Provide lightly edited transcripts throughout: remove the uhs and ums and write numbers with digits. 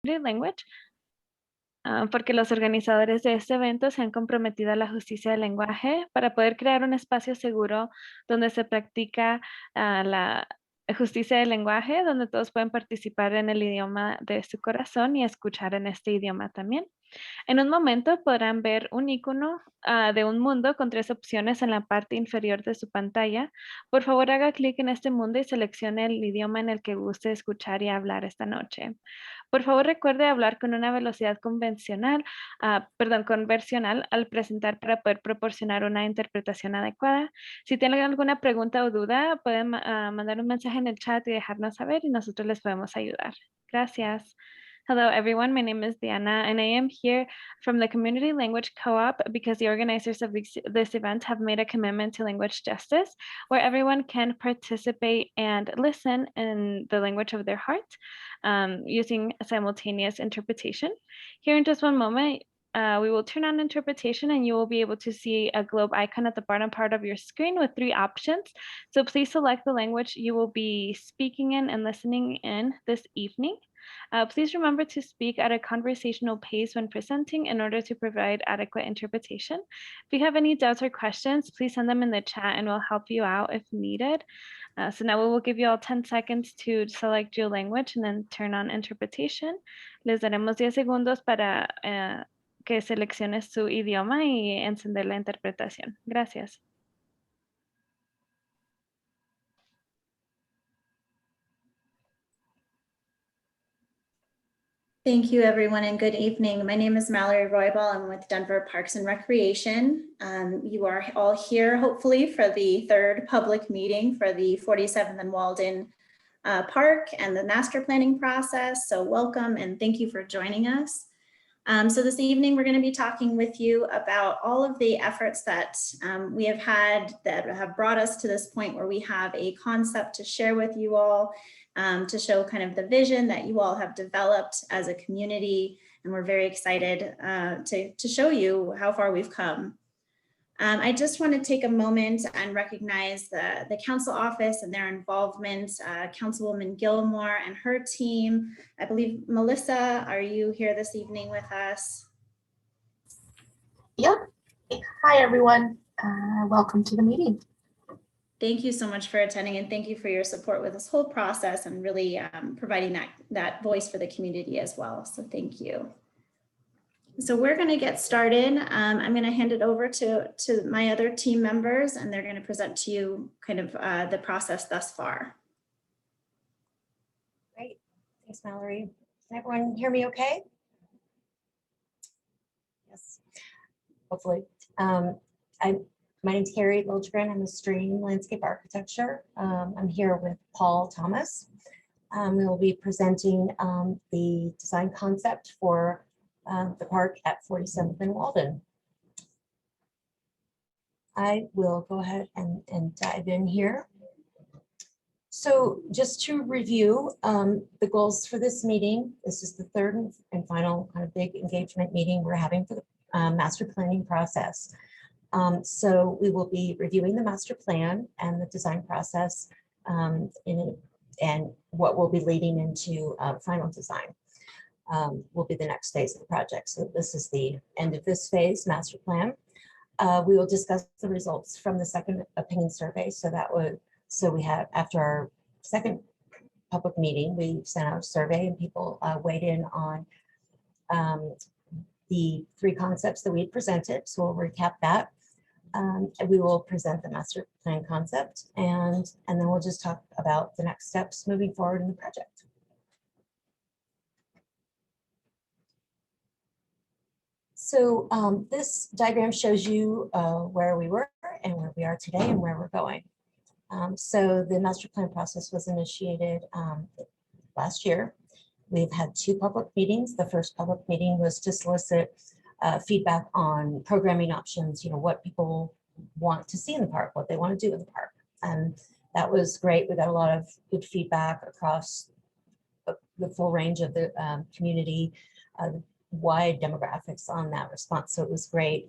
language, porque los organizadores de este evento se han comprometido a la justicia del lenguaje para poder crear un espacio seguro donde se practica la justicia del lenguaje, donde todos pueden participar en el idioma de su corazón y escuchar en este idioma también. En un momento podrán ver un icono de un mundo con 3 opciones en la parte inferior de su pantalla. Por favor, haga clic en este mundo y seleccione el idioma en el que guste escuchar y hablar esta noche. Por favor, recuerde hablar con una velocidad conversional al presentar para poder proporcionar una interpretación adecuada. Si tienen alguna pregunta o duda, pueden mandar un mensaje en el chat y dejarnos saber y nosotros les podemos ayudar. Gracias. Hello, everyone. My name is Diana, and I am here from the Community Language Co-op because the organizers of this event have made a commitment to language justice, where everyone can participate and listen in the language of their heart using simultaneous interpretation. Here in just one moment, we will turn on interpretation and you will be able to see a globe icon at the bottom part of your screen with 3 options. So please select the language you will be speaking in and listening in this evening. Please remember to speak at a conversational pace when presenting in order to provide adequate interpretation. If you have any doubts or questions, please send them in the chat and we'll help you out if needed. So now we will give you all 10 seconds to select your language and then turn on interpretation. Les daremos 10 segundos para que seleccione su idioma y encender la interpretación. Gracias. Thank you, everyone, and good evening. My name is Mallory Roybal. I'm with Denver Parks and Recreation. You are all here, hopefully, for the 3rd public meeting for the 47th and Walden Park and the master planning process. So welcome and thank you for joining us. So this evening, we're going to be talking with you about all of the efforts that we have had that have brought us to this point where we have a concept to share with you all, to show kind of the vision that you all have developed as a community. And we're very excited to show you how far we've come. I just want to take a moment and recognize the council office and their involvement, Councilwoman Gilmore and her team. I believe, Melissa, are you here this evening with us? Yep. Hi, everyone. Welcome to the meeting. Thank you so much for attending and thank you for your support with this whole process and really providing that voice for the community as well. So thank you. So we're going to get started. I'm going to hand it over to my other team members and they're going to present to you kind of the process thus far. Great. Thanks, Mallory. Can everyone hear me okay? Yes, hopefully. My name's Carrie Lilgren. I'm a stream landscape architecture. I'm here with Paul Thomas. We will be presenting the design concept for the park at 47th and Walden. I will go ahead and dive in here. So just to review the goals for this meeting, this is the 3rd and final kind of big engagement meeting we're having for the master planning process. So we will be reviewing the master plan and the design process and what will be leading into final design. Will be the next phase of the project. So this is the end of this phase, master plan. We will discuss the results from the second opinion survey. So we have, after our second public meeting, we sent out a survey and people weighed in on the 3 concepts that we had presented. So we'll recap that. And we will present the master plan concept and then we'll just talk about the next steps moving forward in the project. So this diagram shows you where we were and where we are today and where we're going. So the master plan process was initiated last year. We've had 2 public meetings. The first public meeting was to solicit feedback on programming options, what people want to see in the park, what they want to do in the park. And that was great. We got a lot of good feedback across the full range of the community, wide demographics on that response. So it was great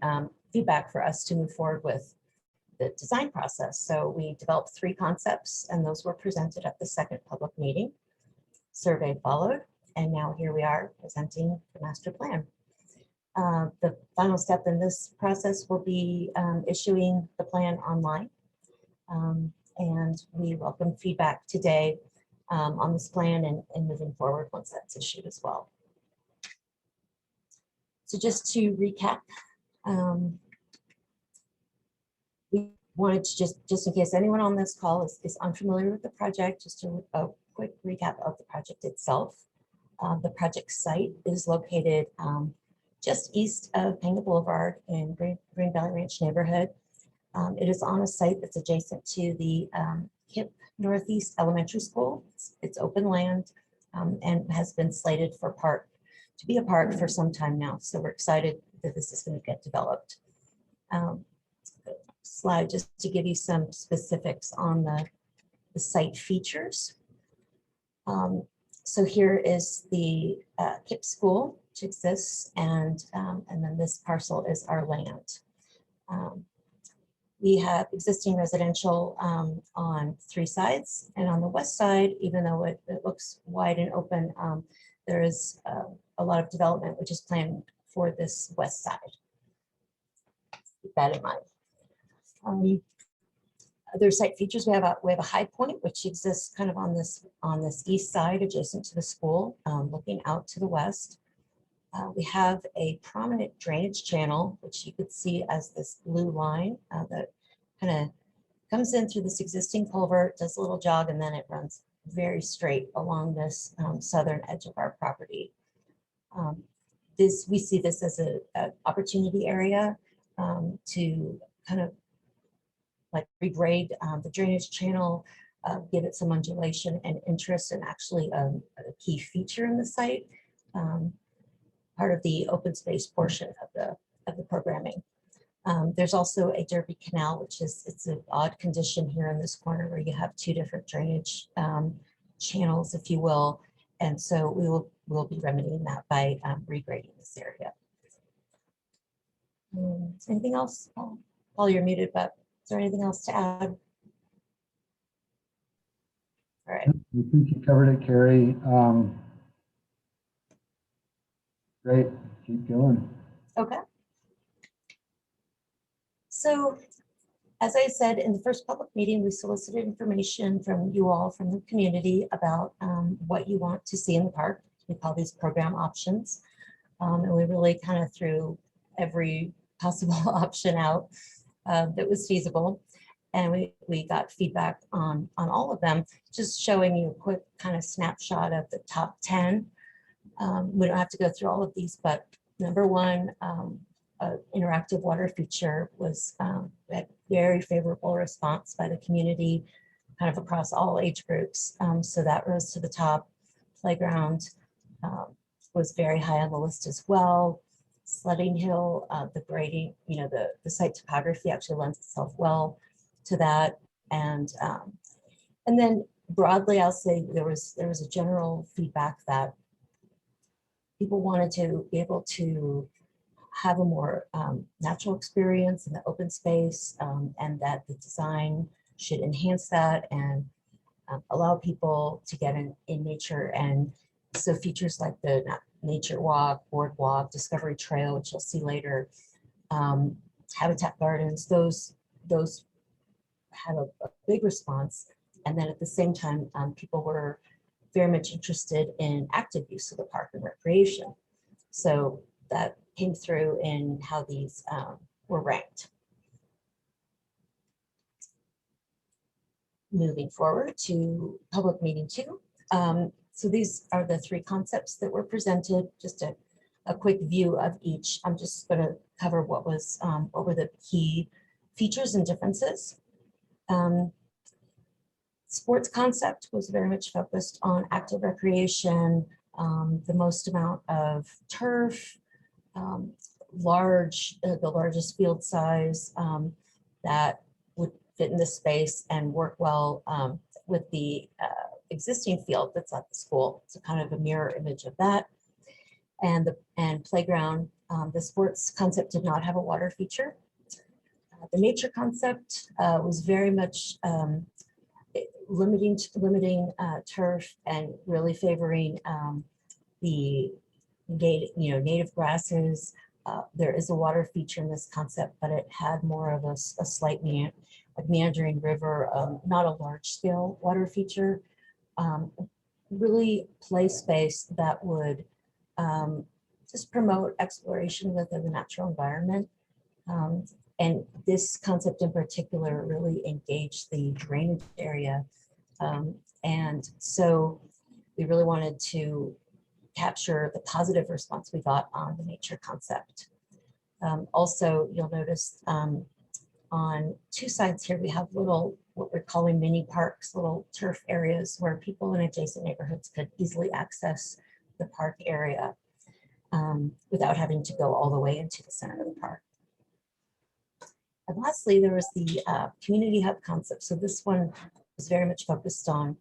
feedback for us to move forward with the design process. So we developed 3 concepts and those were presented at the second public meeting. Survey followed and now here we are presenting the master plan. The final step in this process will be issuing the plan online. And we welcome feedback today on this plan and moving forward once that's issued as well. So just to recap, we wanted to just in case anyone on this call is unfamiliar with the project, just a quick recap of the project itself. The project site is located just east of Pena Boulevard in Green Valley Ranch neighborhood. It is on a site that's adjacent to the KIPP Northeast Elementary School. It's open land and has been slated to be a park for some time now. So we're excited that this is going to get developed. Slide just to give you some specifics on the site features. So here is the KIPP school, which exists, and then this parcel is our land. We have existing residential on 3 sides, and on the west side, even though it looks wide and open, there is a lot of development which is planned for this west side. Keep that in mind. Other site features, we have a high point which exists kind of on this east side adjacent to the school, looking out to the west. We have a prominent drainage channel, which you could see as this blue line that kind of comes in through this existing culvert, does a little jog, and then it runs very straight along this southern edge of our property. We see this as an opportunity area to kind of like regrade the drainage channel, give it some undulation and interest, and actually a key feature in the site. Part of the open space portion of the programming. There's also a Derby Canal, it's an odd condition here in this corner where you have 2 different drainage channels, if you will. And so we'll be remedying that by regrading this area. Anything else? Paul, you're muted, but is there anything else to add? All right. I think you covered it, Carrie. Great, keep going. Okay. So, as I said, in the first public meeting, we solicited information from you all, from the community, about what you want to see in the park. We call these program options. And we really kind of threw every possible option out that was feasible. And we got feedback on all of them, just showing you a quick kind of snapshot of the top 10. We don't have to go through all of these, but number 1, interactive water feature was a very favorable response by the community, kind of across all age groups. So that rose to the top. Playground was very high on the list as well. Sledding hill, the grading, the site topography actually lends itself well to that. And then broadly, I'll say there was a general feedback that people wanted to be able to have a more natural experience in the open space, and that the design should enhance that and allow people to get in nature. And so features like the nature walk, boardwalk, discovery trail, which you'll see later, habitat gardens, those had a big response. And then at the same time, people were very much interested in active use of the park and recreation. So that came through in how these were ranked. Moving forward to public meeting 2. So these are the 3 concepts that were presented, just a quick view of each. I'm just going to cover what were the key features and differences. Sports concept was very much focused on active recreation, the most amount of turf, the largest field size that would fit in the space and work well with the existing field that's at the school. So kind of a mirror image of that. And playground, the sports concept did not have a water feature. The nature concept was very much limiting turf and really favoring the native grasses. There is a water feature in this concept, but it had more of a slight meandering river, not a large scale water feature. Really play space that would just promote exploration within the natural environment. And this concept in particular really engaged the drainage area. And so we really wanted to capture the positive response we got on the nature concept. Also, you'll notice on two sides here, we have little, what we're calling mini parks, little turf areas where people in adjacent neighborhoods could easily access the park area without having to go all the way into the center of the park. And lastly, there was the community hub concept. So this one was very much focused on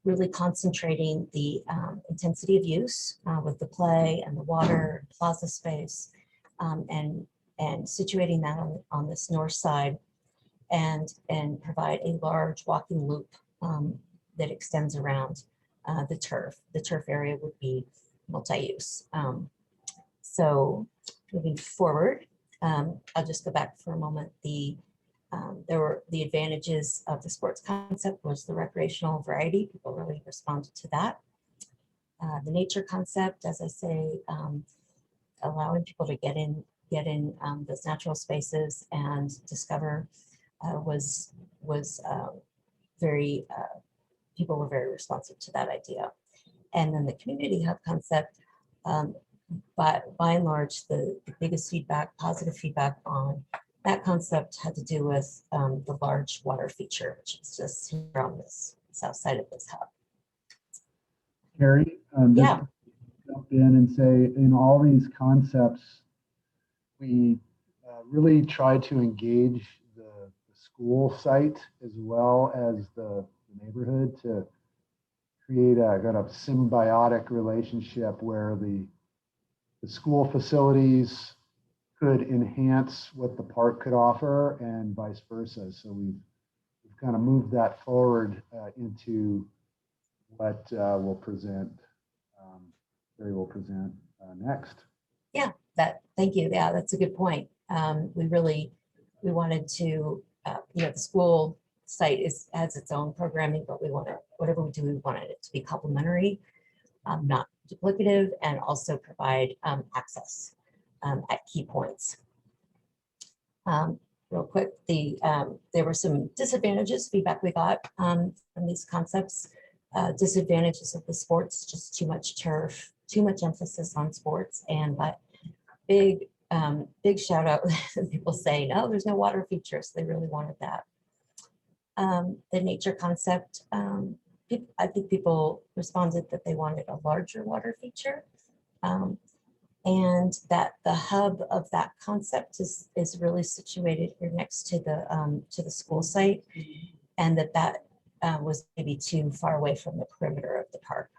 really concentrating the intensity of use with the play and the water, plaza space, and situating that on this north side and provide a large walking loop that extends around the turf. The turf area would be multi-use. So moving forward, I'll just go back for a moment. There were the advantages of the sports concept was the recreational variety. People really responded to that. The nature concept, as I say, allowing people to get in those natural spaces and discover was very, people were very responsive to that idea. And then the community hub concept, but by and large, the biggest feedback, positive feedback on that concept had to do with the large water feature, which is just here on this south side of this hub. Carrie, Yeah. just jump in and say, in all these concepts, we really try to engage the school site as well as the neighborhood to create a kind of symbiotic relationship where the school facilities could enhance what the park could offer and vice versa. So we've kind of moved that forward into what we'll present, Barry will present next. Yeah, thank you. Yeah, that's a good point. We wanted to, the school site has its own programming, but we wanted, whatever we do, we wanted it to be complementary, not duplicative, and also provide access at key points. Real quick, there were some disadvantages, feedback we got from these concepts. Disadvantages of the sports, just too much turf, too much emphasis on sports, and but big shout out people saying, no, there's no water features. They really wanted that. The nature concept, I think people responded that they wanted a larger water feature, and that the hub of that concept is really situated here next to the school site, and that was maybe too far away from the perimeter of the park.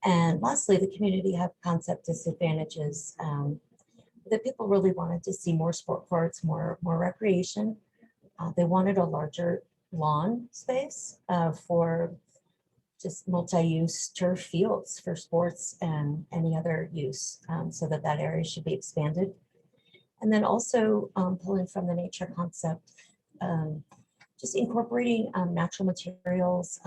And lastly, the community hub concept disadvantages, that people really wanted to see more sport courts, more recreation. They wanted a larger lawn space for just multi-use turf fields for sports and any other use, so that area should be expanded. And then also pulling from the nature concept, just incorporating natural materials,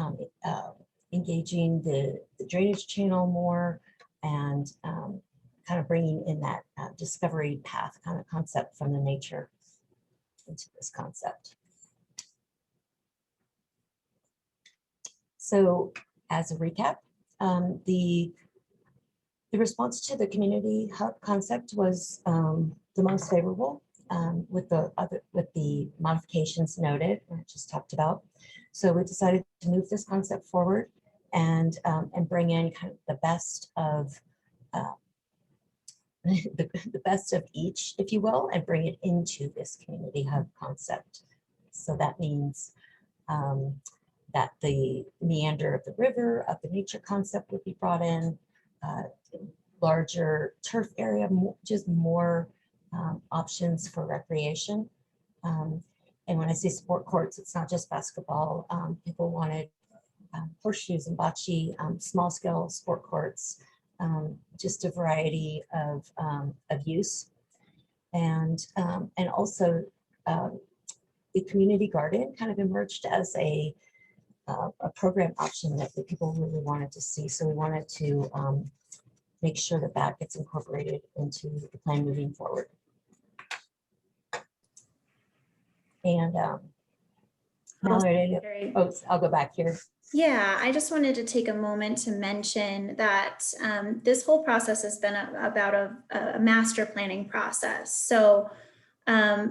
engaging the drainage channel more, and kind of bringing in that discovery path kind of concept from the nature into this concept. So as a recap, the response to the community hub concept was the most favorable, with the modifications noted, I just talked about. So we decided to move this concept forward and bring in kind of the best of the best of each, if you will, and bring it into this community hub concept. So that means that the meander of the river, of the nature concept would be brought in, larger turf area, just more options for recreation. And when I say sport courts, it's not just basketball. People wanted horseshoes and bocce, small scale sport courts, just a variety of use. And also the community garden kind of emerged as a program option that the people really wanted to see. So we wanted to make sure that that gets incorporated into the plan moving forward. And Mallory, I'll go back here. Yeah, I just wanted to take a moment to mention that this whole process has been about a master planning process. So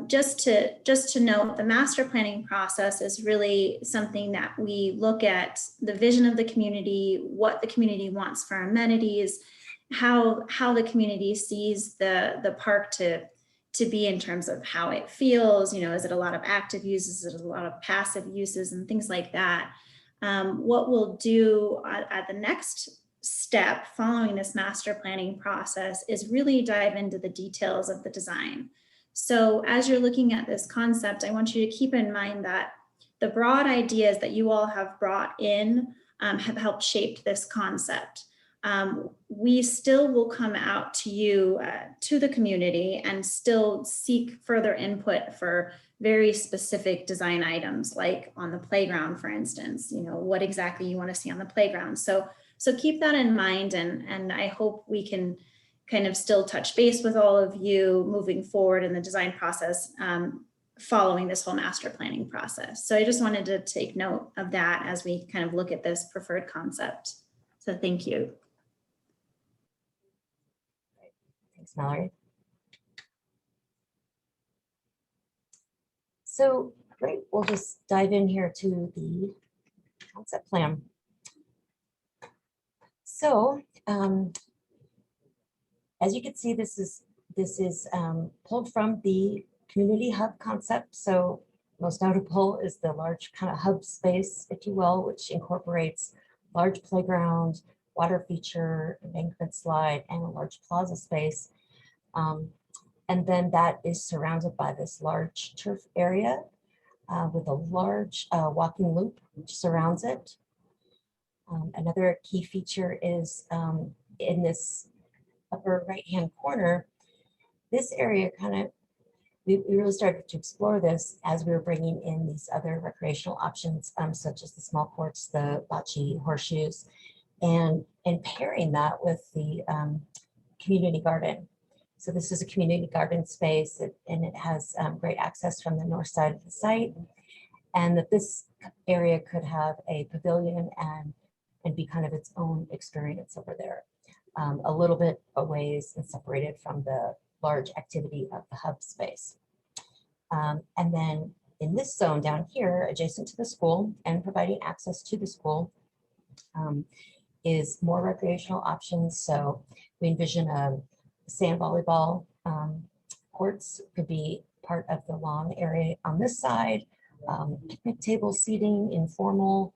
just to note, the master planning process is really something that we look at the vision of the community, what the community wants for amenities, how the community sees the park to be in terms of how it feels. You know, is it a lot of active uses, is it a lot of passive uses, and things like that. What we'll do at the next step following this master planning process is really dive into the details of the design. So as you're looking at this concept, I want you to keep in mind that the broad ideas that you all have brought in have helped shape this concept. We still will come out to you, to the community, and still seek further input for very specific design items, like on the playground, for instance, you know, what exactly you want to see on the playground. So keep that in mind, and I hope we can kind of still touch base with all of you moving forward in the design process following this whole master planning process. So I just wanted to take note of that as we kind of look at this preferred concept. So thank you. Thanks, Mallory. So great, we'll just dive in here to the concept plan. So as you can see, this is pulled from the community hub concept. So most notable is the large kind of hub space, if you will, which incorporates large playground, water feature, embankment slide, and a large plaza space. And then that is surrounded by this large turf area with a large walking loop which surrounds it. Another key feature is in this upper right-hand corner, this area we really started to explore this as we were bringing in these other recreational options, such as the small courts, the bocce, horseshoes, and pairing that with the community garden. So this is a community garden space, and it has great access from the north side of the site, and that this area could have a pavilion and be kind of its own experience over there, a little bit a ways and separated from the large activity of the hub space. And then in this zone down here, adjacent to the school and providing access to the school, is more recreational options. So we envision a sand volleyball courts could be part of the lawn area on this side, picnic table seating, informal,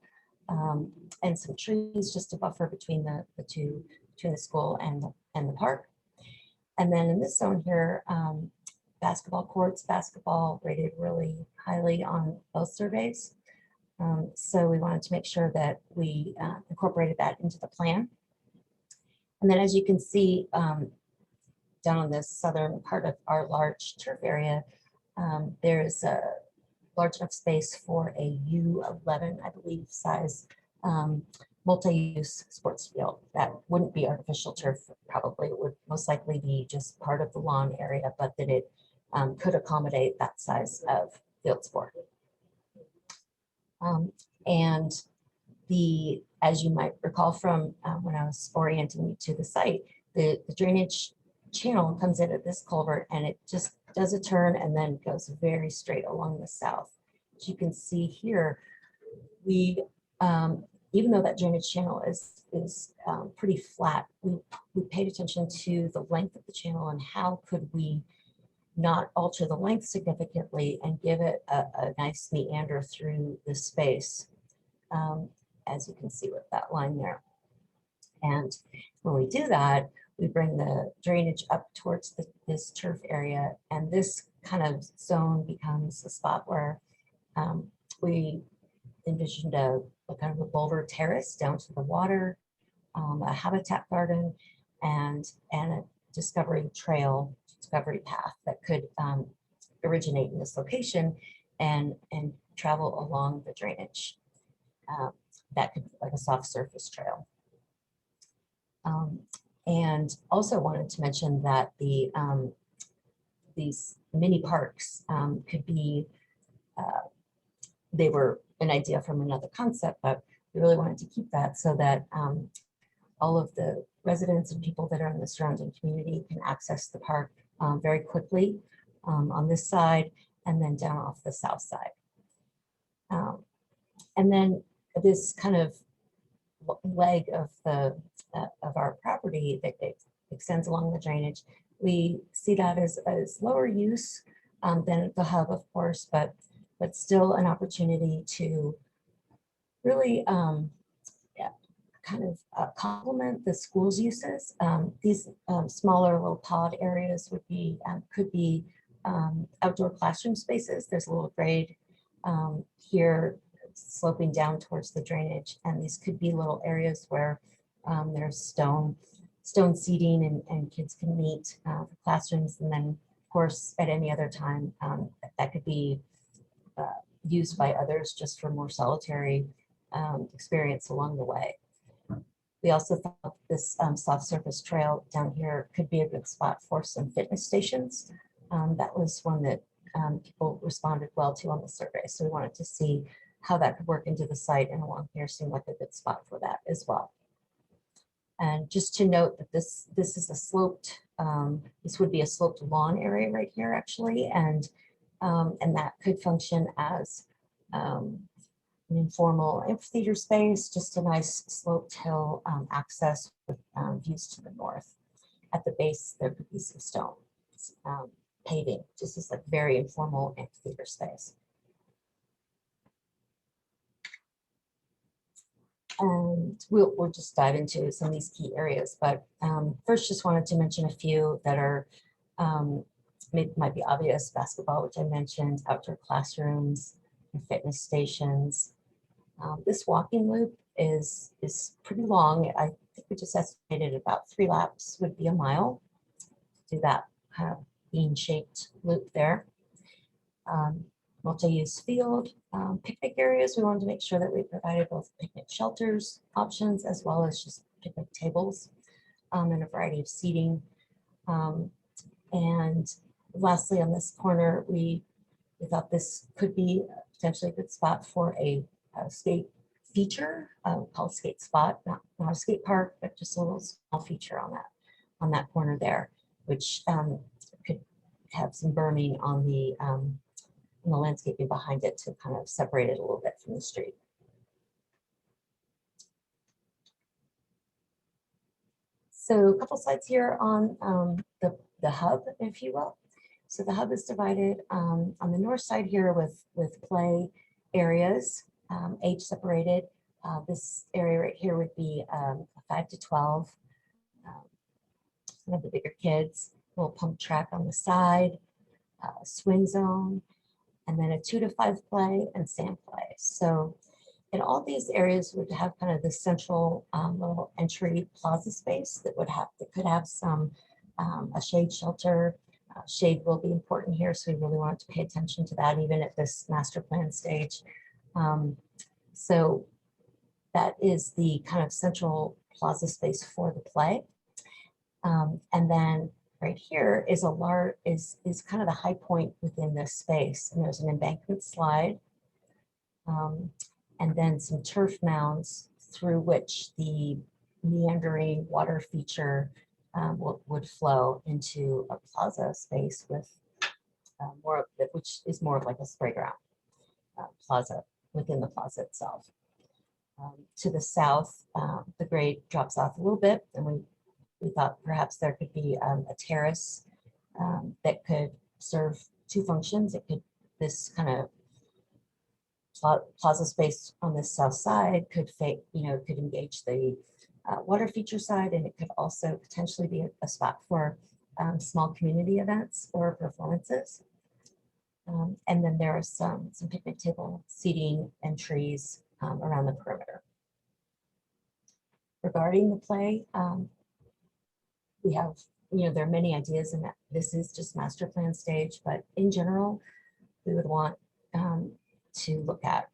and some trees just to buffer between the two, between the school and the park. And then in this zone here, basketball courts, basketball rated really highly on both surveys. So we wanted to make sure that we incorporated that into the plan. And then as you can see down on this southern part of our large turf area, there's a large enough space for a U11, I believe, size multi-use sports field. That wouldn't be artificial turf, probably. It would most likely be just part of the lawn area, but that it could accommodate that size of field sport. And as you might recall from when I was orienting you to the site, the drainage channel comes in at this culvert and it just does a turn and then goes very straight along the south. As you can see here, we even though that drainage channel is pretty flat, we paid attention to the length of the channel and how could we not alter the length significantly and give it a nice meander through the space, as you can see with that line there. And when we do that, we bring the drainage up towards this turf area, and this kind of zone becomes a spot where we envisioned a a kind of a boulder terrace down to the water, a habitat garden, and a discovery trail, discovery path that could originate in this location and travel along the drainage. That could be like a soft surface trail. And also wanted to mention that these mini parks could be, they were an idea from another concept, but we really wanted to keep that so that all of the residents and people that are in the surrounding community can access the park very quickly on this side and then down off the south side. And then this kind of leg of the of our property that extends along the drainage, we see that as lower use than the hub, of course, but still an opportunity to really kind of complement the school's uses. These smaller little pod areas would be could be outdoor classroom spaces. There's a little grade here sloping down towards the drainage, and these could be little areas where there's stone seating and kids can meet for classrooms, and then of course at any other time that could be used by others just for more solitary experience along the way. We also thought this soft surface trail down here could be a good spot for some fitness stations. That was one that people responded well to on the survey. So we wanted to see how that could work into the site, and along here seemed like a good spot for that as well. And just to note that this is a sloped, this would be a sloped lawn area right here actually, and that could function as an informal amphitheater space, just a nice sloped hill access with views to the north. At the base, there could be some stone paving, just as like very informal amphitheater space. And we'll just dive into some of these key areas, but first just wanted to mention a few that are might be obvious: basketball, which I mentioned, outdoor classrooms, and fitness stations. This walking loop is pretty long. I think we just estimated about 3 laps would be a mile. Do that kind of bean-shaped loop there. Multi-use field, picnic areas. We wanted to make sure that we provided both picnic shelters options as well as just picnic tables and a variety of seating. And lastly, on this corner, we thought this could be potentially a good spot for a skate feature called Skate Spot, not a skate park, but just a little small feature on that corner there, which could have some berming on the landscaping behind it to kind of separate it a little bit from the street. So a couple slides here on the hub, if you will. So the hub is divided on the north side here with play areas, age separated. This area right here would be 5 to 12. Some of the bigger kids, little pump track on the side, swing zone, and then a 2 to 5 play and sand play. So in all these areas would have kind of the central little entry plaza space that could have some a shade shelter. Shade will be important here, so we really wanted to pay attention to that even at this master plan stage. So that is the kind of central plaza space for the play. And then right here is is kind of the high point within this space. And there's an embankment slide and then some turf mounds through which the meandering water feature would flow into a plaza space with more of it, which is more of like a spray ground plaza within the plaza itself. To the south, the grade drops off a little bit, and we thought perhaps there could be a terrace that could serve 2 functions. It could, this kind of plaza space on the south side could could engage the water feature side, and it could also potentially be a spot for small community events or performances. And then there are some picnic table seating and trees around the perimeter. Regarding the play, we have, there are many ideas, and that this is just master plan stage, but in general, we would want to look at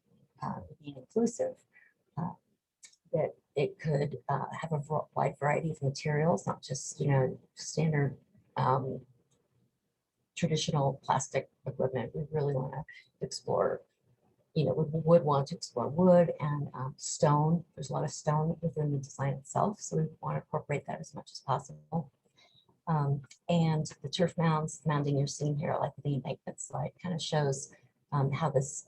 being inclusive, that it could have a wide variety of materials, not just, standard traditional plastic equipment. We really want to explore, we would want to explore wood and stone. There's a lot of stone within the design itself, so we want to incorporate that as much as possible. And the turf mounding you're seeing here, like the embankment slide, kind of shows how this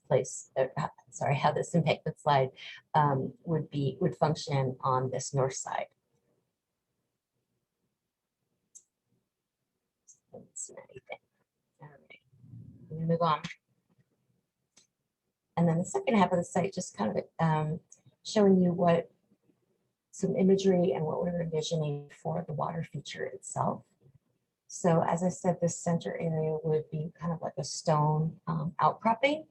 how this embankment slide would function on this north side. All right, we move on. And then the second half of the site, just kind of showing you some imagery and what we're envisioning for the water feature itself. So as I said, this center area would be kind of like a stone outcropping.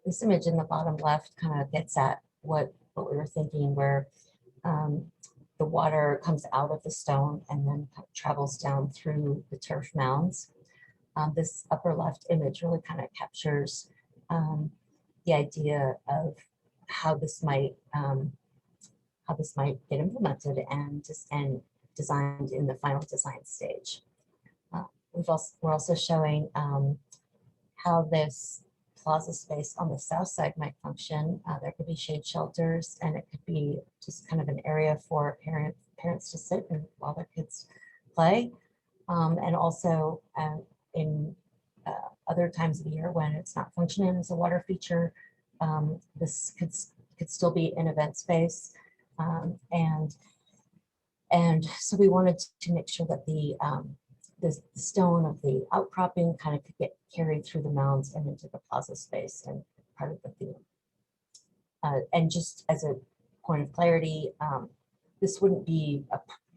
This image in the bottom left kind of gets at what we were thinking, where the water comes out of the stone and then travels down through the turf mounds. This upper left image really kind of captures the idea of how this might get implemented and designed in the final design stage. We're also showing how this plaza space on the south side might function. There could be shade shelters, and it could be just kind of an area for parents to sit and while their kids play. And also in other times of the year when it's not functioning as a water feature, this could still be an event space. And so we wanted to make sure that the stone of the outcropping kind of could get carried through the mounds and into the plaza space and part of the theme. And just as a point of clarity, this wouldn't be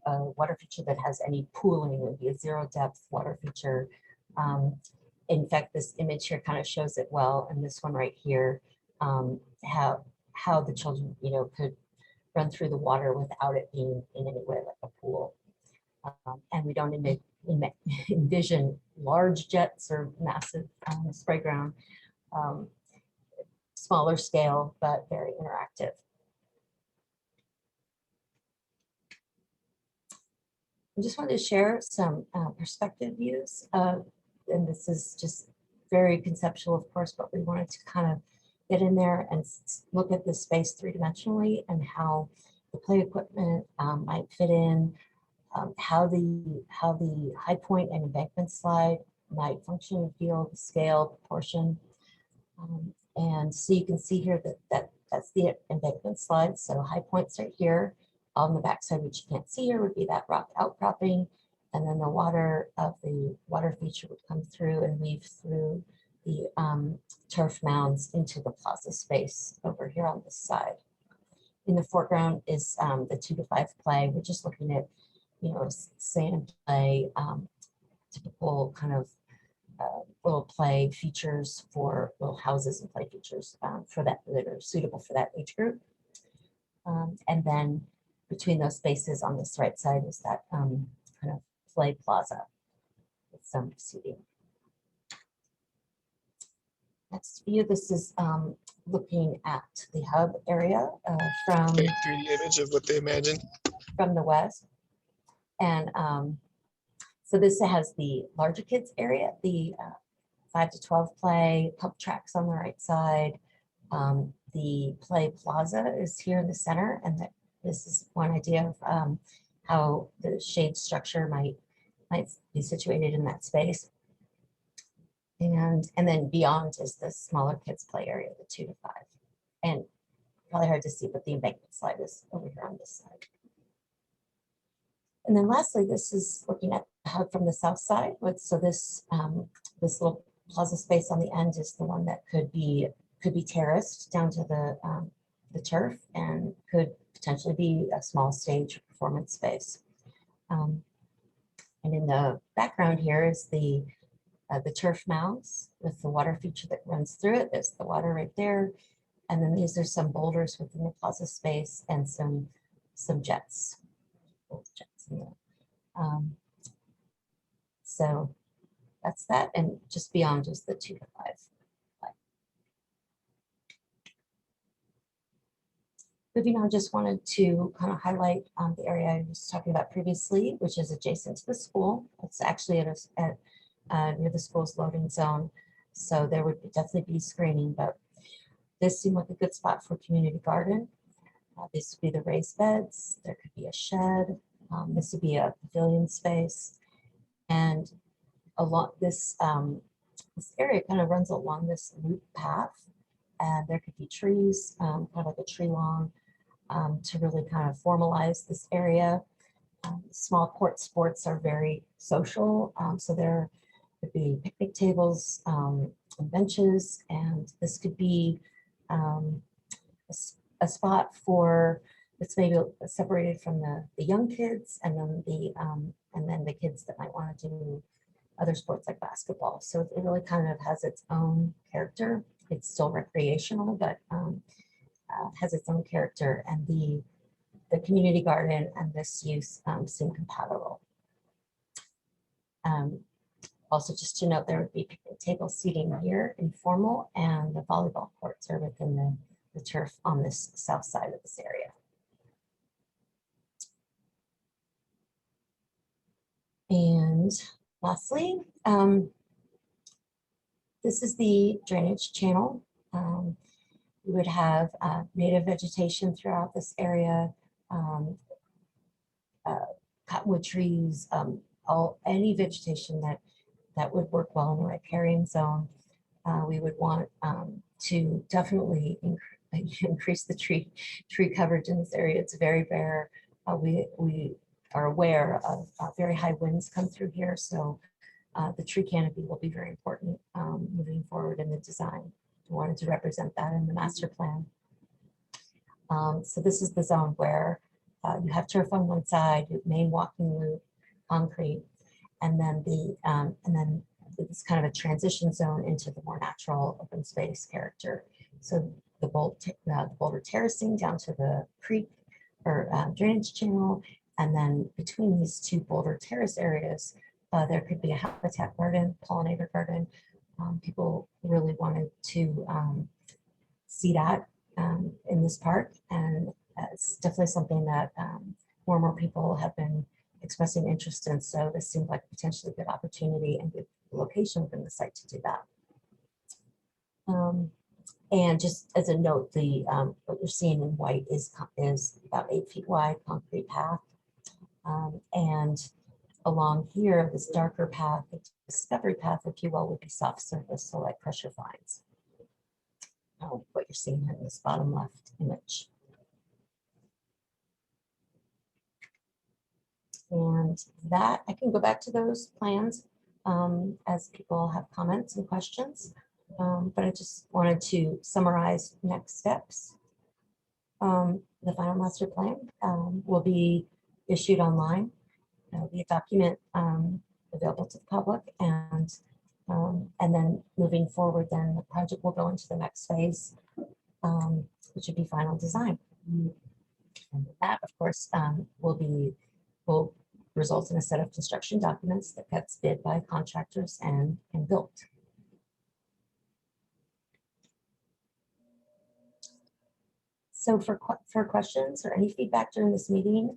a water feature that has any pooling. It would be a zero depth water feature. In fact, this image here kind of shows it well, and this one right here, how the children, could run through the water without it being in any way like a pool. And we don't envision large jets or massive spray ground, smaller scale, but very interactive. I just wanted to share some perspective views, and this is just very conceptual, of course, but we wanted to kind of get in there and look at the space three-dimensionally and how the play equipment might fit in, how the high point and embankment slide might function and feel, the scale, proportion. And so you can see here that's the embankment slide. So high points right here on the backside, which you can't see here, would be that rock outcropping. And then the water of the water feature would come through and weave through the turf mounds into the plaza space over here on this side. In the foreground is the 2 to 5 play. We're just looking at, sand play, typical kind of little play features for little houses and play features for that are suitable for that age group. And then between those spaces on this right side is that kind of play plaza with some seating. Next view, this is looking at the hub area from 3D image of what they imagine. From the west. And so this has the larger kids area, the 5 to 12 play, pump tracks on the right side. The play plaza is here in the center, and this is one idea of how the shade structure might be situated in that space. And then beyond is the smaller kids play area, the 2 to 5. And probably hard to see, but the embankment slide is over here on this side. And then lastly, this is looking at the hub from the south side. So this this little plaza space on the end is the one that could be terraced down to the turf and could potentially be a small stage performance space. And in the background here is the turf mounds with the water feature that runs through it. There's the water right there. And then these are some boulders within the plaza space and some jets. Jets in there. So that's that, and just beyond just the 2 to 5. Moving on, just wanted to kind of highlight the area I was talking about previously, which is adjacent to the school. It's actually near the school's loading zone, so there would definitely be screening, but this seemed like a good spot for community garden. This would be the raised beds. There could be a shed. This would be a pavilion space, and along this this area kind of runs along this loop path, and there could be trees, kind of like a tree lawn, to really kind of formalize this area. Small court sports are very social, so there could be picnic tables and benches, and this could be a spot for it's maybe separated from the young kids and then the kids that might want to do other sports like basketball. So it really kind of has its own character. It's still recreational, but has its own character, and the community garden and this use seem compatible. Also, just to note, there would be picnic table seating here, informal, and the volleyball courts are within the turf on this south side of this area. And lastly, this is the drainage channel. We would have native vegetation throughout this area, cottonwood trees, any vegetation that would work well in the riparian zone. We would want to definitely increase the tree coverage in this area. It's very bare. We are aware of very high winds come through here, so the tree canopy will be very important moving forward in the design. We wanted to represent that in the master plan. So this is the zone where you have turf on one side, your main walking loop, concrete, and then it's kind of a transition zone into the more natural open space character. So the boulder terracing down to the creek or drainage channel, and then between these two boulder terrace areas, there could be a habitat garden, pollinator garden. People really wanted to see that in this park, and it's definitely something that more and more people have been expressing interest in. So this seemed like potentially a good opportunity and good location within the site to do that. And just as a note, what you're seeing in white is about 8 feet wide concrete path, and along here, this darker path, the discovery path, if you will, would be soft surface, so like pressure fines. What you're seeing in this bottom left image. And that, I can go back to those plans as people have comments and questions, but I just wanted to summarize next steps. The final master plan will be issued online. There'll be a document available to the public, and then moving forward, then the project will go into the next phase, which would be final design. And that, of course, will result in a set of construction documents that gets bid by contractors and built. So for questions or any feedback during this meeting,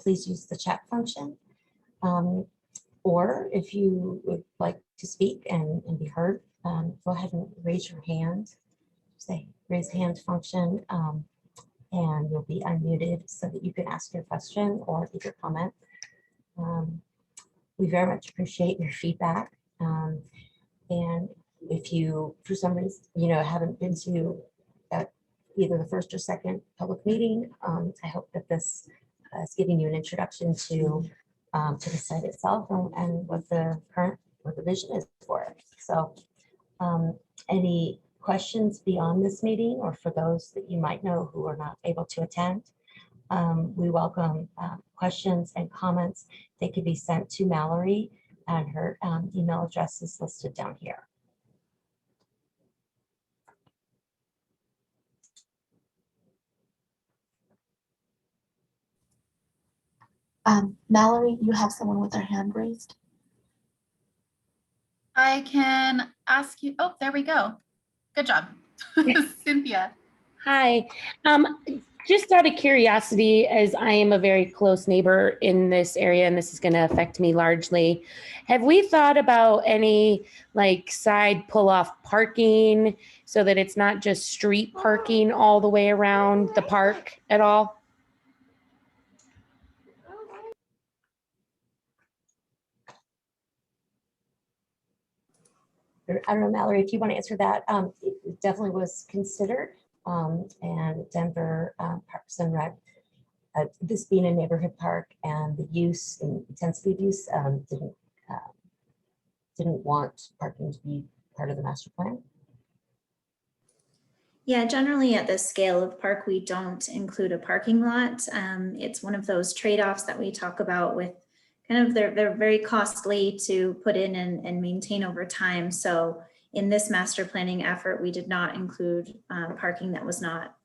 please use the chat function. Or if you would like to speak and be heard, go ahead and raise your hand. Say raise hand function, and you'll be unmuted so that you can ask your question or leave your comment. We very much appreciate your feedback. And if you, for some reason, haven't been to either the first or second public meeting, I hope that this is giving you an introduction to the site itself and what the vision is for it. So any questions beyond this meeting, or for those that you might know who are not able to attend, we welcome questions and comments. They could be sent to Mallory, and her email address is listed down here. Mallory, you have someone with their hand raised. I can ask you. Oh, there we go. Good job. Cynthia. Hi. Just out of curiosity, as I am a very close neighbor in this area, and this is going to affect me largely, have we thought about any like side pull-off parking so that it's not just street parking all the way around the park at all? I don't know, Mallory, if you want to answer that, it definitely was considered, and Denver Parks and Rec, this being a neighborhood park and the use and intensity of use didn't want parking to be part of the master plan. Yeah, generally at this scale of park, we don't include a parking lot. It's one of those trade-offs that we talk about with kind of they're very costly to put in and maintain over time. So in this master planning effort, we did not include parking that was not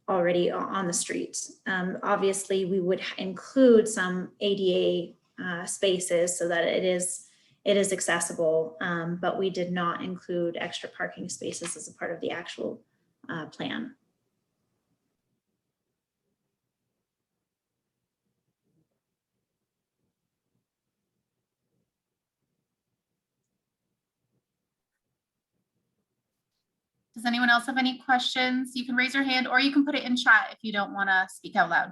already on the street. Obviously, we would include some ADA spaces so that it is accessible, but we did not include extra parking spaces as a part of the actual plan. Does anyone else have any questions? You can raise your hand or you can put it in chat if you don't want to speak out loud.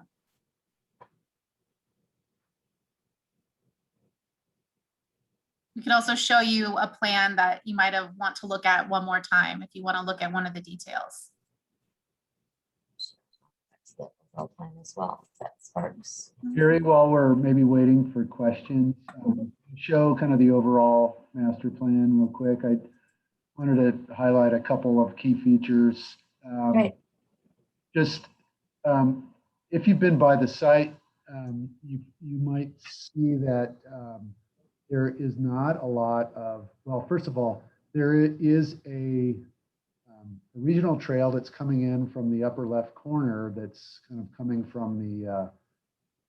We can also show you a plan that you might have want to look at one more time if you want to look at one of the details. That's the overall plan as well. That sparks. Gary, while we're maybe waiting for questions, show kind of the overall master plan real quick. I wanted to highlight a couple of key features. Right. Just if you've been by the site, you might see that there is not a lot of, well, first of all, there is a regional trail that's coming in from the upper left corner that's kind of coming from the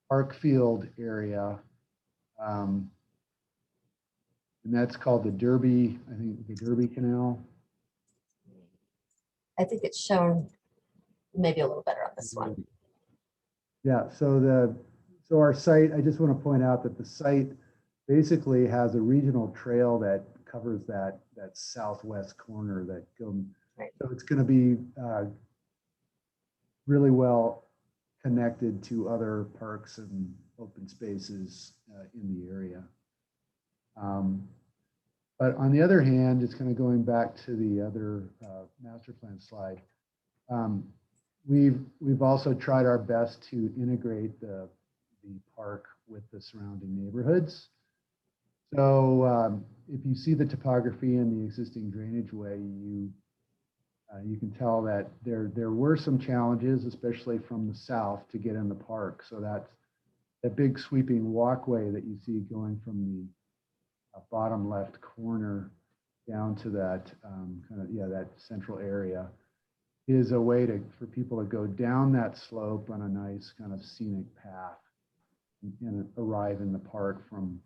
Park Field area. And that's called the Derby, I think the Derby Canal. I think it's shown maybe a little better on this one. Yeah, so our site, I just want to point out that the site basically has a regional trail that covers that southwest corner that goes, right. So it's going to be really well connected to other parks and open spaces in the area. But on the other hand, just kind of going back to the other master plan slide, we've also tried our best to integrate the park with the surrounding neighborhoods. So if you see the topography and the existing drainage way, you can tell that there were some challenges, especially from the south, to get in the park. So that's that big sweeping walkway that you see going from the bottom left corner down to that that central area is a way for people to go down that slope on a nice kind of scenic path and arrive in the park from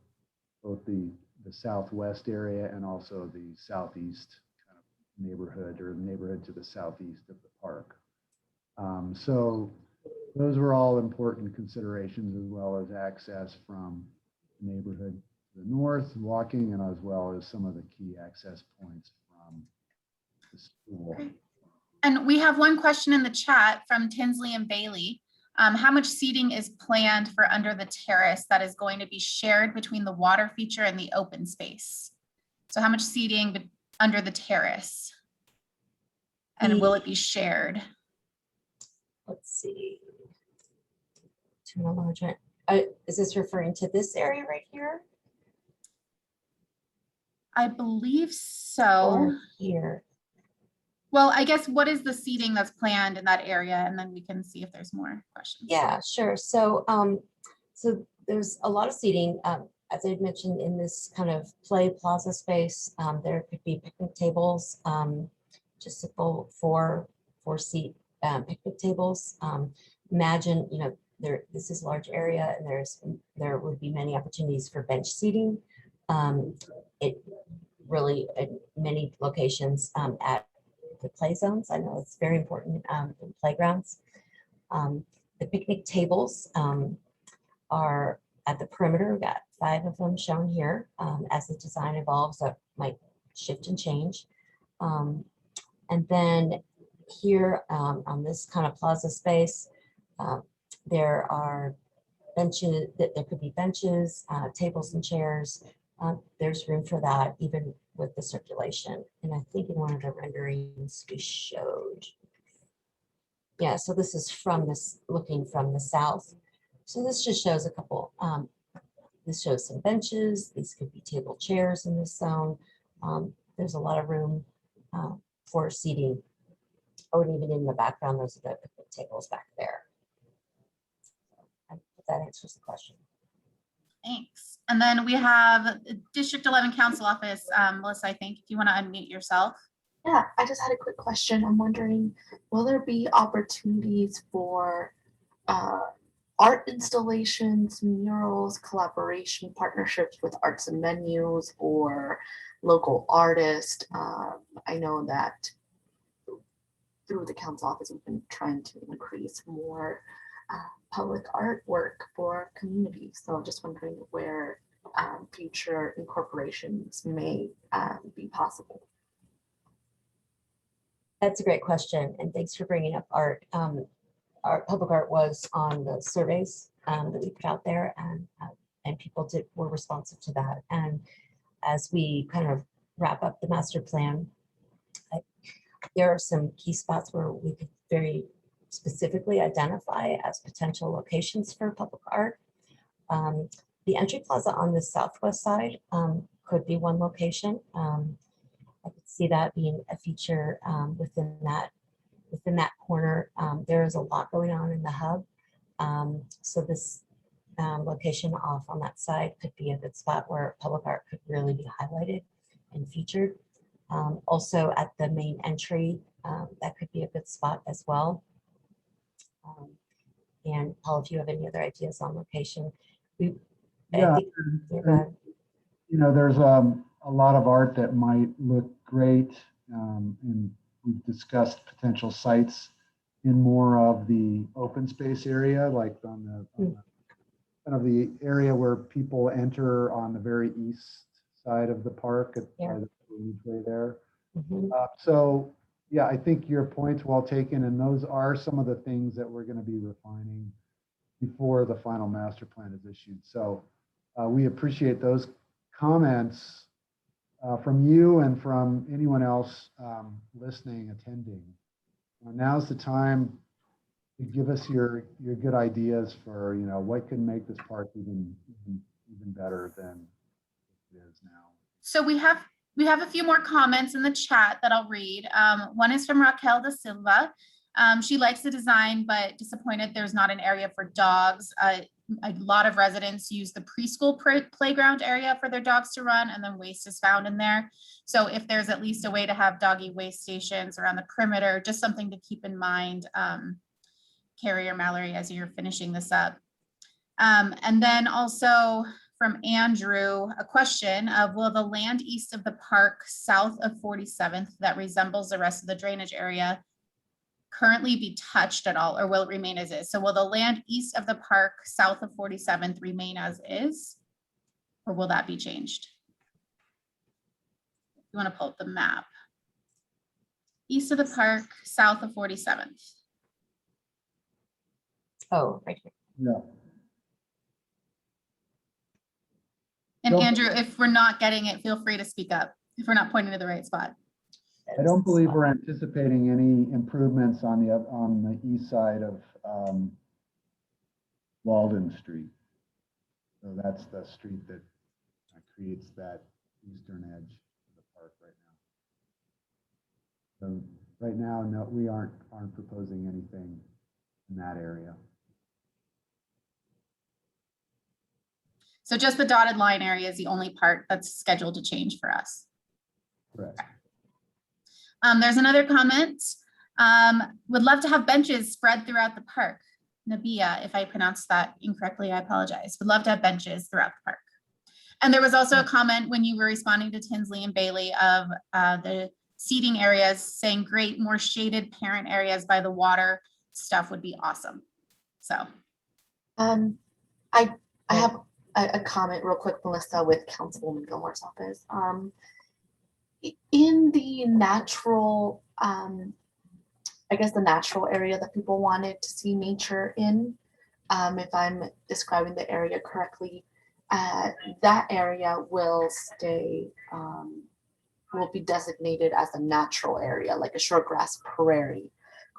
both the southwest area and also the southeast kind of neighborhood, or the neighborhood to the southeast of the park. So those were all important considerations, as well as access from the neighborhood to the north, walking, and as well as some of the key access points from the school. And we have one question in the chat from Tinsley and Bailey. How much seating is planned for under the terrace that is going to be shared between the water feature and the open space? So how much seating under the terrace? And will it be shared? Let's see. To a larger, is this referring to this area right here? I believe so. Or here. Well, I guess what is the seating that's planned in that area, and then we can see if there's more questions. Yeah, sure. So, so there's a lot of seating. As I mentioned, in this kind of play plaza space, there could be picnic tables, just simple four seat picnic tables. Imagine, this is a large area, and there would be many opportunities for bench seating. It really at many locations at the play zones. I know it's very important in playgrounds. The picnic tables are at the perimeter. We've got 5 of them shown here. As the design evolves, that might shift and change. And then here on this kind of plaza space, there are benches, there could be benches, tables and chairs. There's room for that even with the circulation. And I think in one of the renderings we showed. Yeah, so this is from this, looking from the south. So this just shows a couple, this shows some benches. These could be table chairs in this zone. There's a lot of room for seating. Oh, and even in the background, those are the picnic tables back there. I hope that answers the question. Thanks. And then we have District 11 Council Office, Melissa, I think, if you want to unmute yourself. Yeah, I just had a quick question. I'm wondering, will there be opportunities for art installations, murals, collaboration, partnerships with arts and venues or local artists? I know that through the council office, we've been trying to increase more public artwork for communities. So I'm just wondering where future incorporations may be possible. That's a great question, and thanks for bringing up art. Our public art was on the surveys that we put out there, and people were responsive to that. And as we kind of wrap up the master plan, there are some key spots where we could very specifically identify as potential locations for public art. The entry plaza on the southwest side could be one location. I could see that being a feature within that corner. There is a lot going on in the hub. So this location off on that side could be a good spot where public art could really be highlighted and featured. Also at the main entry, that could be a good spot as well. And Paul, if you have any other ideas on location, Yeah, you know, there's a lot of art that might look great, and we've discussed potential sites in more of the open space area, like on the kind of the area where people enter on the very east side of the park at the way there. So yeah, I think your point's well taken, and those are some of the things that we're going to be refining before the final master plan is issued. So we appreciate those comments from you and from anyone else listening, attending. Now's the time to give us your good ideas for, you know, what can make this park even better than it is now. So we have a few more comments in the chat that I'll read. One is from Raquel da Silva. She likes the design, but disappointed there's not an area for dogs. A lot of residents use the preschool playground area for their dogs to run, and then waste is found in there. So if there's at least a way to have doggy waste stations around the perimeter, just something to keep in mind, Carrie or Mallory, as you're finishing this up. And then also from Andrew, a question of, will the land east of the park south of 47th that resembles the rest of the drainage area currently be touched at all, or will it remain as is? So will the land east of the park south of 47th remain as is, or will that be changed? You want to pull up the map. East of the park, south of 47th. Oh, right here. Yeah. And Andrew, if we're not getting it, feel free to speak up if we're not pointing to the right spot. I don't believe we're anticipating any improvements on the east side of Walden Street. So that's the street that creates that eastern edge of the park right now. So right now, no, we aren't proposing anything in that area. So just the dotted line area is the only part that's scheduled to change for us. Correct. There's another comment. Would love to have benches spread throughout the park. Nabia, if I pronounced that incorrectly, I apologize. Would love to have benches throughout the park. And there was also a comment when you were responding to Tinsley and Bailey of the seating areas saying, great, more shaded parent areas by the water stuff would be awesome. So. I have a comment real quick, Melissa, with Councilwoman Gilmore's office. In the natural, I guess the natural area that people wanted to see nature in, if I'm describing the area correctly, that area will stay, will be designated as a natural area, like a short grass prairie,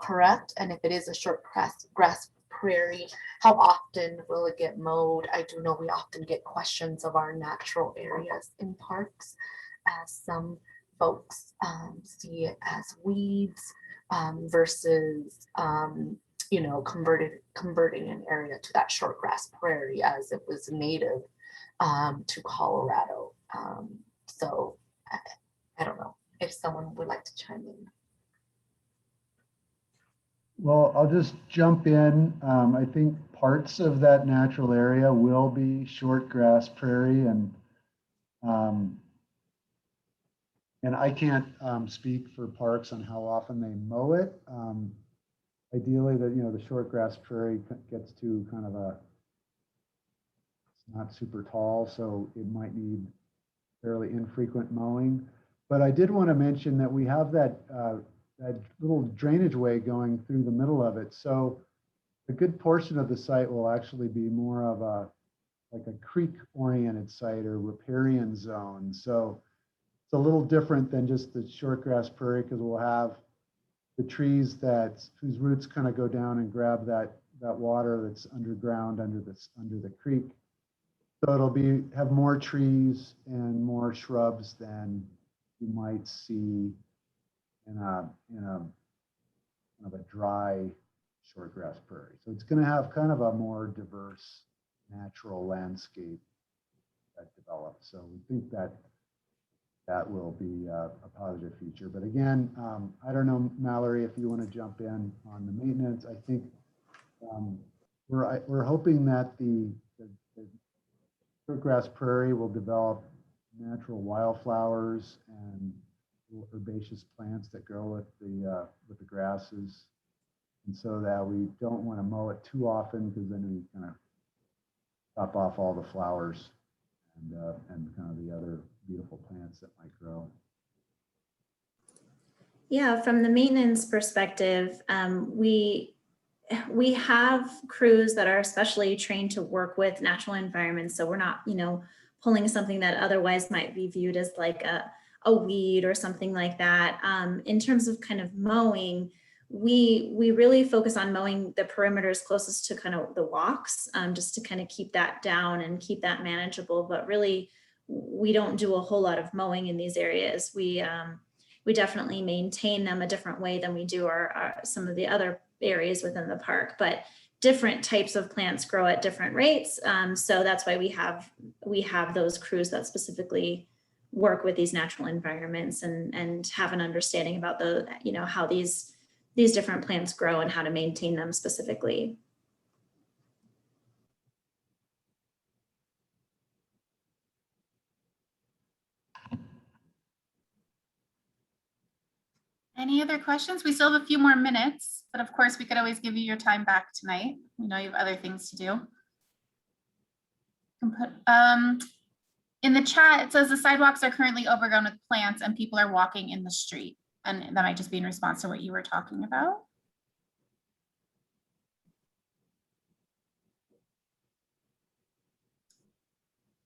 correct? And if it is a short grass prairie, how often will it get mowed? I do know we often get questions of our natural areas in parks, as some folks see it as weeds versus you know, converting an area to that short grass prairie as it was native to Colorado. So I don't know if someone would like to chime in. Well, I'll just jump in. I think parts of that natural area will be short grass prairie, and I can't speak for parks on how often they mow it. Ideally, the short grass prairie gets to kind of it's not super tall, so it might need fairly infrequent mowing. But I did want to mention that we have that little drainage way going through the middle of it. So a good portion of the site will actually be more of like a creek-oriented site or riparian zone. So it's a little different than just the short grass prairie, because we'll have the trees whose roots kind of go down and grab that water that's underground under the creek. So it'll have more trees and more shrubs than you might see in a kind of a dry short grass prairie. So it's going to have kind of a more diverse natural landscape that develops. So we think that will be a positive feature. But again, I don't know, Mallory, if you want to jump in on the maintenance. I think we're hoping that the short grass prairie will develop natural wildflowers and herbaceous plants that grow with the grasses, and so that we don't want to mow it too often, because then we kind of chop off all the flowers and kind of the other beautiful plants that might grow. Yeah, from the maintenance perspective, we have crews that are especially trained to work with natural environments. So we're not, pulling something that otherwise might be viewed as like a weed or something like that. In terms of kind of mowing, we really focus on mowing the perimeters closest to kind of the walks, just to kind of keep that down and keep that manageable. But really, we don't do a whole lot of mowing in these areas. We definitely maintain them a different way than we do our some of the other areas within the park, but different types of plants grow at different rates. So that's why we have those crews that specifically work with these natural environments and have an understanding about how these different plants grow and how to maintain them specifically. Any other questions? We still have a few more minutes, but of course we could always give you your time back tonight. We know you have other things to do. In the chat, it says the sidewalks are currently overgrown with plants and people are walking in the street. And that might just be in response to what you were talking about.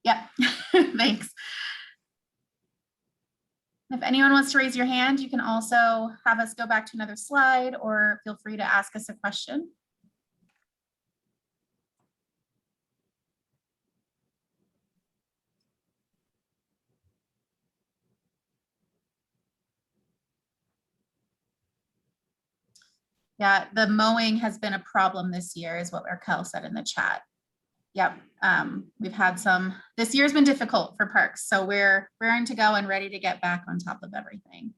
Yeah, thanks. If anyone wants to raise your hand, you can also have us go back to another slide, or feel free to ask us a question. Yeah, the mowing has been a problem this year, is what Raquel said in the chat. Yep, we've had some, this year's been difficult for parks, so we're raring to go and ready to get back on top of everything.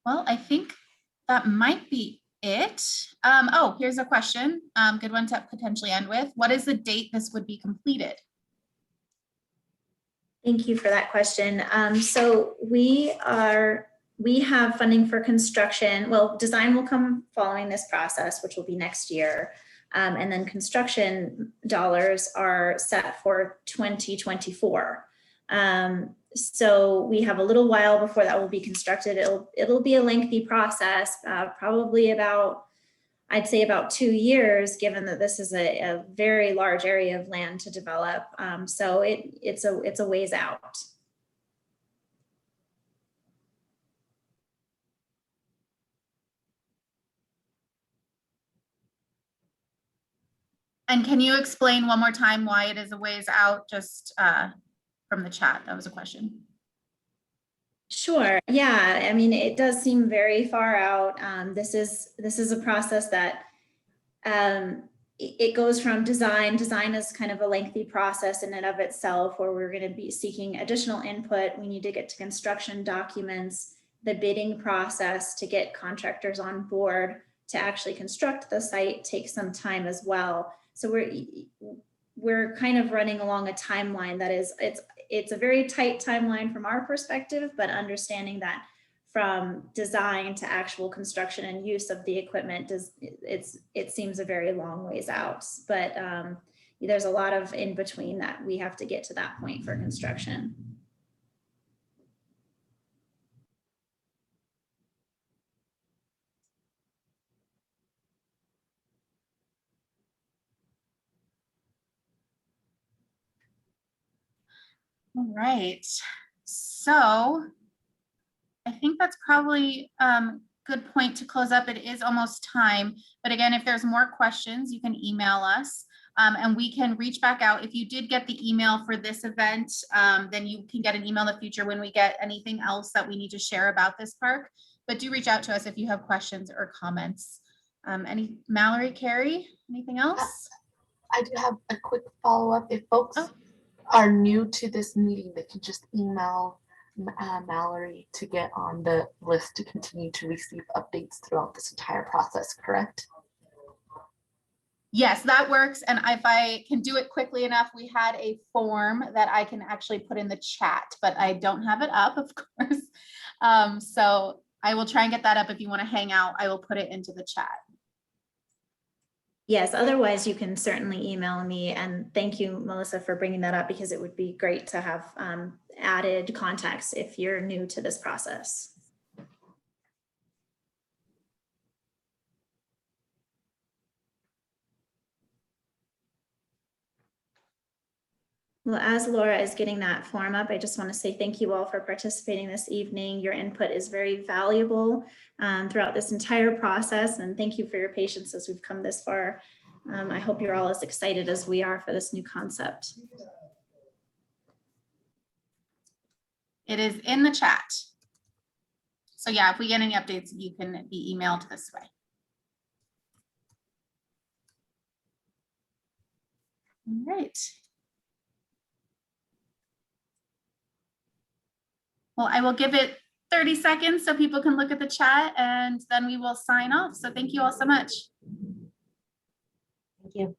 Well, I think that might be it. Oh, here's a question. Good one to potentially end with. What is the date this would be completed? Thank you for that question. So we have funding for construction. Well, design will come following this process, which will be next year. And then construction dollars are set for 2024. So we have a little while before that will be constructed. It'll be a lengthy process, probably about, I'd say about 2 years, given that this is a very large area of land to develop. So it's a ways out. And can you explain one more time why it is a ways out, just from the chat? That was a question. Sure. Yeah. I mean, it does seem very far out. This is a process that it goes from design. Design is kind of a lengthy process in and of itself, where we're going to be seeking additional input. We need to get to construction documents, the bidding process to get contractors on board to actually construct the site takes some time as well. So we're kind of running along a timeline that is, it's a very tight timeline from our perspective, but understanding that from design to actual construction and use of the equipment, it seems a very long ways out. But there's a lot of in between that we have to get to that point for construction. All right. So I think that's probably good point to close up. It is almost time. But again, if there's more questions, you can email us and we can reach back out. If you did get the email for this event, then you can get an email in the future when we get anything else that we need to share about this park. But do reach out to us if you have questions or comments. Mallory, Carrie, anything else? I do have a quick follow-up. If folks are new to this meeting, they can just email Mallory to get on the list to continue to receive updates throughout this entire process, correct? Yes, that works. And if I can do it quickly enough, we had a form that I can actually put in the chat, but I don't have it up, of course. So I will try and get that up. If you want to hang out, I will put it into the chat. Yes, otherwise you can certainly email me, and thank you, Melissa, for bringing that up, because it would be great to have added context if you're new to this process. Well, as Laura is getting that form up, I just want to say thank you all for participating this evening. Your input is very valuable throughout this entire process, and thank you for your patience as we've come this far. I hope you're all as excited as we are for this new concept. It is in the chat. So yeah, if we get any updates, you can be emailed this way. All right. Well, I will give it 30 seconds so people can look at the chat, and then we will sign off. So thank you all so much. Thank you.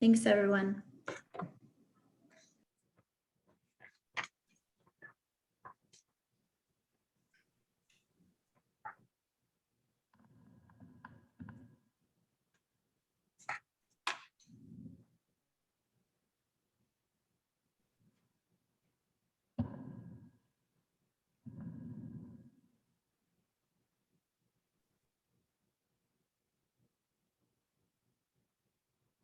Thanks, everyone.